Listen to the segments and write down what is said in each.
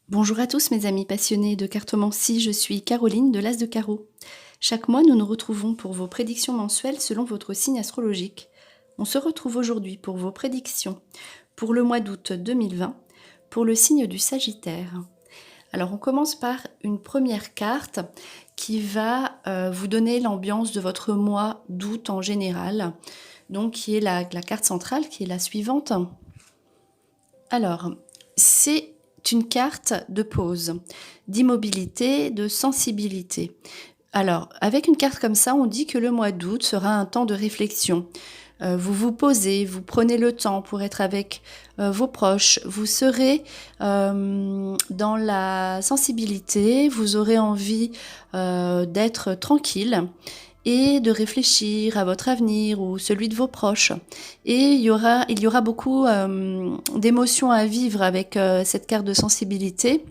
Bonjour à tous mes amis passionnés de cartomancie, je suis Caroline de l'As de Carreau. Chaque mois, nous nous retrouvons pour vos prédictions mensuelles selon votre signe astrologique. On se retrouve aujourd'hui pour vos prédictions pour le mois d'août 2020, pour le signe du Sagittaire. Alors on commence par une première carte qui va vous donner l'ambiance de votre mois d'août en général, donc qui est la carte centrale, qui est la suivante. Alors, c'est une carte de pause, d'immobilité, de sensibilité. Alors, avec une carte comme ça, on dit que le mois d'août sera un temps de réflexion. Vous vous posez, vous prenez le temps pour être avec vos proches, vous serez dans la sensibilité, vous aurez envie d'être tranquille et de réfléchir à votre avenir ou celui de vos proches. Et il y aura beaucoup d'émotions à vivre avec cette carte de sensibilité.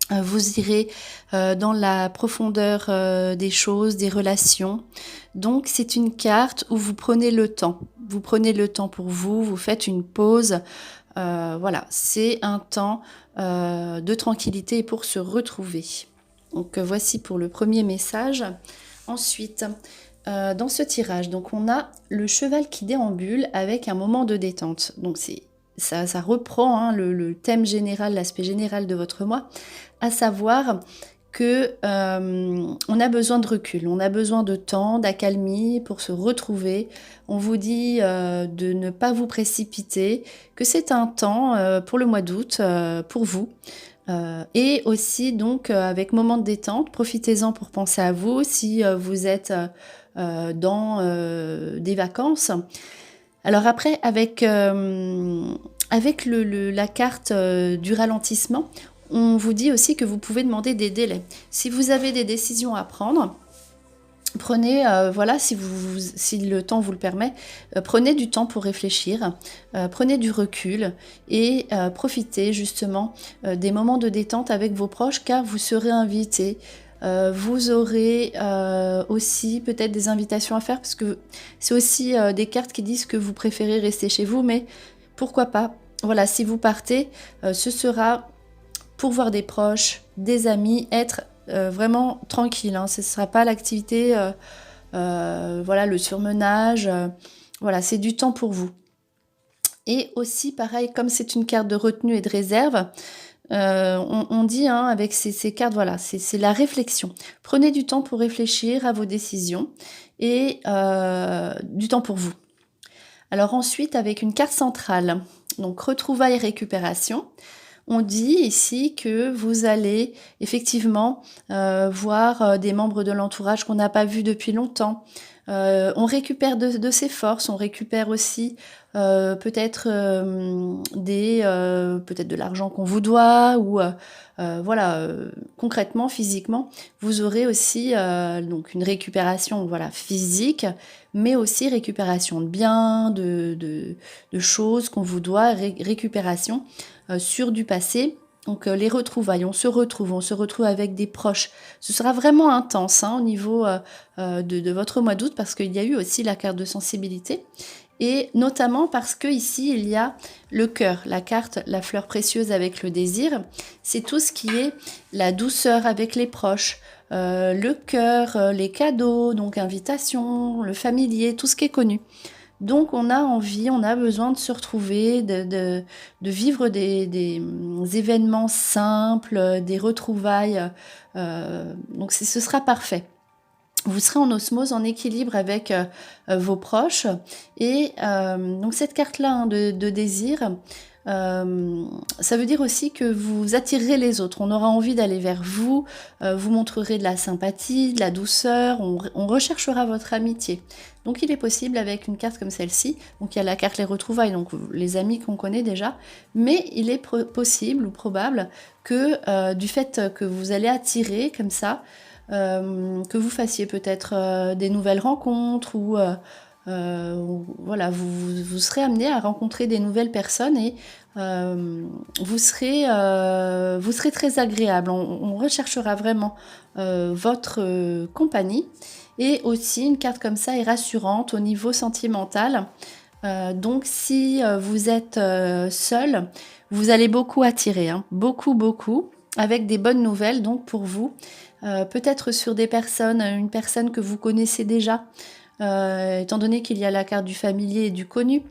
Vous irez dans la profondeur des choses, des relations. Donc c'est une carte où vous prenez le temps. Vous prenez le temps pour vous, vous faites une pause. Voilà, c'est un temps de tranquillité pour se retrouver. Donc voici pour le premier message. Ensuite, dans ce tirage, donc on a le cheval qui déambule avec un moment de détente. Donc ça reprend le thème général, l'aspect général de votre mois, à savoir que on a besoin de recul, on a besoin de temps, d'accalmie pour se retrouver. On vous dit de ne pas vous précipiter, que c'est un temps pour le mois d'août, pour vous. Et aussi donc avec moment de détente, profitez-en pour penser à vous si vous êtes dans des vacances. Alors après, avec la carte du ralentissement, on vous dit aussi que vous pouvez demander des délais. Si vous avez des décisions à prendre, prenez, voilà, si le temps vous le permet, prenez du temps pour réfléchir, prenez du recul et profitez justement des moments de détente avec vos proches car vous serez invités. Vous aurez aussi peut-être des invitations à faire parce que c'est aussi des cartes qui disent que vous préférez rester chez vous, mais pourquoi pas. Voilà, si vous partez, ce sera pour voir des proches, des amis, être vraiment tranquille. Hein. Ce ne sera pas l'activité, voilà, le surmenage. Voilà, c'est du temps pour vous. Et aussi, pareil, comme c'est une carte de retenue et de réserve, on dit avec ces cartes, voilà, c'est la réflexion. Prenez du temps pour réfléchir à vos décisions et du temps pour vous. Alors ensuite, avec une carte centrale, donc retrouvailles et récupération, on dit ici que vous allez effectivement voir des membres de l'entourage qu'on n'a pas vus depuis longtemps. On récupère de ses forces, on récupère aussi peut-être peut-être de l'argent qu'on vous doit ou voilà, concrètement, physiquement, vous aurez aussi donc une récupération voilà, physique, mais aussi récupération de biens, de choses qu'on vous doit, récupération sur du passé. Donc les retrouvailles, on se retrouve avec des proches. Ce sera vraiment intense au niveau de votre mois d'août parce qu'il y a eu aussi la carte de sensibilité. Et notamment parce que ici il y a le cœur, la carte, la fleur précieuse avec le désir. C'est tout ce qui est la douceur avec les proches, le cœur, les cadeaux, donc invitation, le familier, tout ce qui est connu. Donc on a envie, on a besoin de se retrouver, de vivre des événements simples, des retrouvailles. Donc ce sera parfait. Vous serez en osmose, en équilibre avec vos proches. Et donc cette carte-là de désir, ça veut dire aussi que vous attirerez les autres. On aura envie d'aller vers vous, vous montrerez de la sympathie, de la douceur, on recherchera votre amitié. Donc il est possible avec une carte comme celle-ci, donc il y a la carte les retrouvailles, donc les amis qu'on connaît déjà, mais il est possible ou probable que du fait que vous allez attirer comme ça, que vous fassiez peut-être des nouvelles rencontres ou voilà, vous serez amené à rencontrer des nouvelles personnes et vous serez très agréable. On recherchera vraiment votre compagnie. Et aussi, une carte comme ça est rassurante au niveau sentimental. Donc, si vous êtes seul, vous allez beaucoup attirer, beaucoup, beaucoup. avec des bonnes nouvelles donc pour vous. Peut-être sur une personne que vous connaissez déjà, étant donné qu'il y a la carte du familier et du connu.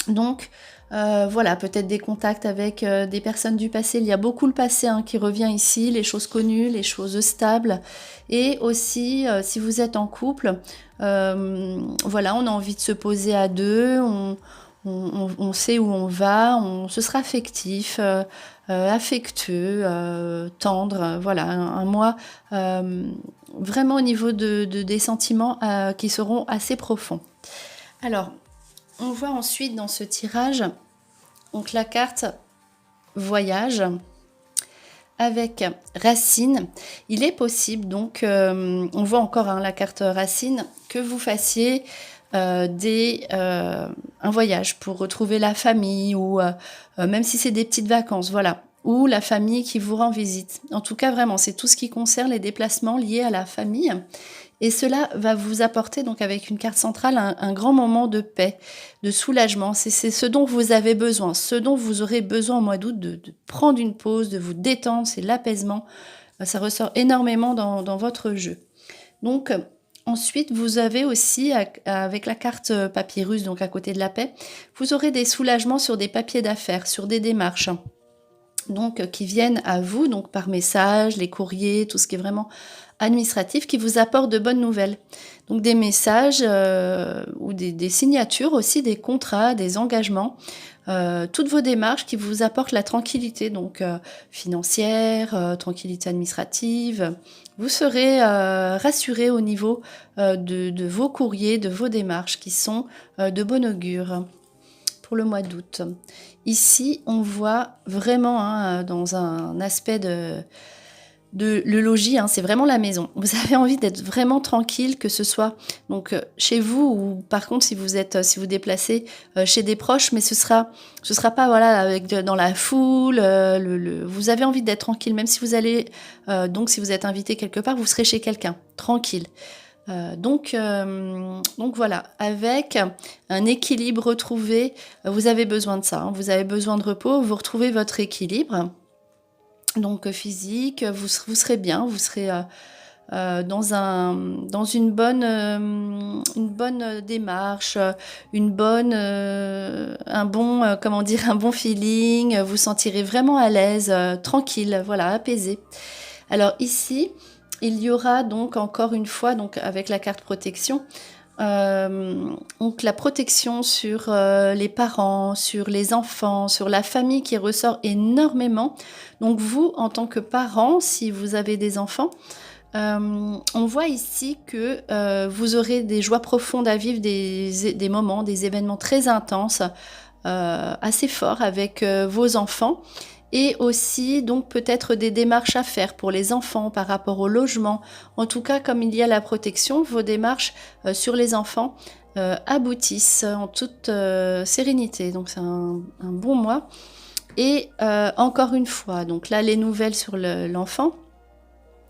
Donc voilà, peut-être des contacts avec des personnes du passé. Il y a beaucoup le passé qui revient ici, les choses connues, les choses stables. Et aussi, si vous êtes en couple, voilà, on a envie de se poser à deux, on sait où on va, ce sera affectif, affectueux, tendre, voilà, un mois vraiment au niveau des sentiments qui seront assez profonds. Alors, on voit ensuite dans ce tirage donc la carte voyage avec racine. Il est possible donc, on voit encore la carte racine, que vous fassiez un voyage pour retrouver la famille ou même si c'est des petites vacances, voilà, ou la famille qui vous rend visite. En tout cas, vraiment, c'est tout ce qui concerne les déplacements liés à la famille. Et cela va vous apporter, donc avec une carte centrale, un grand moment de paix, de soulagement. C'est ce dont vous avez besoin, ce dont vous aurez besoin au mois d'août, de prendre une pause, de vous détendre, c'est l'apaisement. Ça ressort énormément dans votre jeu. Donc, ensuite, vous avez aussi, avec la carte papyrus, donc à côté de la paix, vous aurez des soulagements sur des papiers d'affaires, sur des démarches. Donc, qui viennent à vous, donc par message, les courriers, tout ce qui est vraiment administratif, qui vous apporte de bonnes nouvelles. Donc des messages ou des signatures aussi, des contrats, des engagements, toutes vos démarches qui vous apportent la tranquillité, donc financière, tranquillité administrative. Vous serez rassuré au niveau de vos courriers, de vos démarches qui sont de bon augure pour le mois d'août. Ici, on voit vraiment dans un aspect le logis, c'est vraiment la maison. Vous avez envie d'être vraiment tranquille, que ce soit donc chez vous ou par contre si vous déplacez chez des proches, mais ce sera pas voilà dans la foule. Vous avez envie d'être tranquille, même si vous allez donc si vous êtes invité quelque part, vous serez chez quelqu'un, tranquille. Donc voilà, avec un équilibre retrouvé, vous avez besoin de ça. Vous avez besoin de repos, vous retrouvez votre équilibre. Donc physique, vous serez bien, vous serez dans une bonne démarche, un bon feeling, vous sentirez vraiment à l'aise, tranquille, voilà, apaisé. Alors ici, il y aura donc encore une fois, donc avec la carte protection, donc la protection sur les parents, sur les enfants, sur la famille qui ressort énormément. Donc vous, en tant que parent, si vous avez des enfants, on voit ici que vous aurez des joies profondes à vivre, des moments, des événements très intenses, assez forts avec vos enfants. Et aussi, donc, peut-être des démarches à faire pour les enfants par rapport au logement. En tout cas, comme il y a la protection, vos démarches sur les enfants aboutissent en toute sérénité. Donc, c'est un bon mois. Et encore une fois, donc là, les nouvelles sur l'enfant.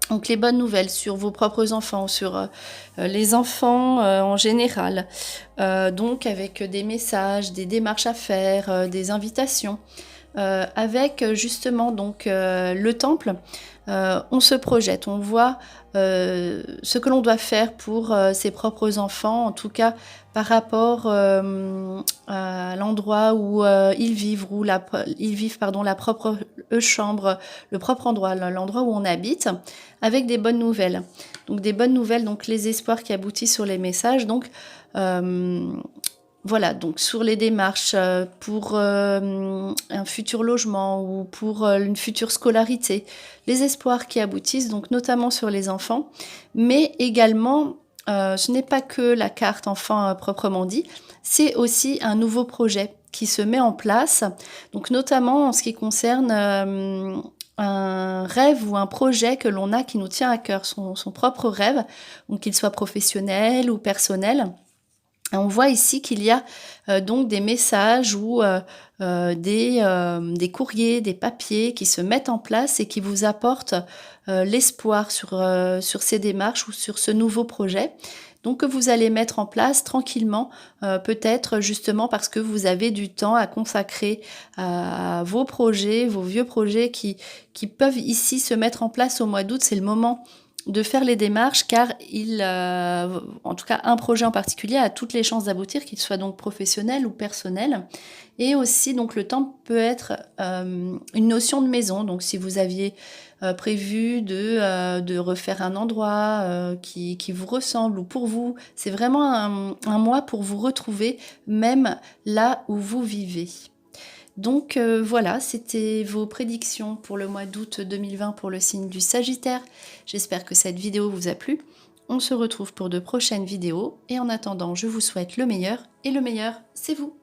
Donc, les bonnes nouvelles sur vos propres enfants, sur les enfants en général. Donc, avec des messages, des démarches à faire, des invitations. Avec justement donc le temple, on se projette, on voit ce que l'on doit faire pour ses propres enfants, en tout cas par rapport à l'endroit où ils vivent, la propre chambre, le propre endroit, l'endroit où on habite, avec des bonnes nouvelles. Donc des bonnes nouvelles, donc les espoirs qui aboutissent sur les messages, donc voilà, donc sur les démarches pour un futur logement ou pour une future scolarité, les espoirs qui aboutissent, donc notamment sur les enfants, mais également, ce n'est pas que la carte enfant proprement dit, c'est aussi un nouveau projet qui se met en place, donc notamment en ce qui concerne un rêve ou un projet que l'on a qui nous tient à cœur, son propre rêve, donc qu'il soit professionnel ou personnel. On voit ici qu'il y a donc des messages ou des courriers, des papiers qui se mettent en place et qui vous apportent l'espoir sur ces démarches ou sur ce nouveau projet. donc que vous allez mettre en place tranquillement, peut-être justement parce que vous avez du temps à consacrer à vos projets, vos vieux projets qui peuvent ici se mettre en place au mois d'août. C'est le moment de faire les démarches car en tout cas un projet en particulier a toutes les chances d'aboutir, qu'il soit donc professionnel ou personnel. Et aussi donc le temps peut être une notion de maison, donc si vous aviez prévu de refaire un endroit qui vous ressemble ou pour vous, c'est vraiment un mois pour vous retrouver même là où vous vivez. Donc voilà, c'était vos prédictions pour le mois d'août 2020 pour le signe du Sagittaire. J'espère que cette vidéo vous a plu. On se retrouve pour de prochaines vidéos et en attendant, je vous souhaite le meilleur et le meilleur, c'est vous.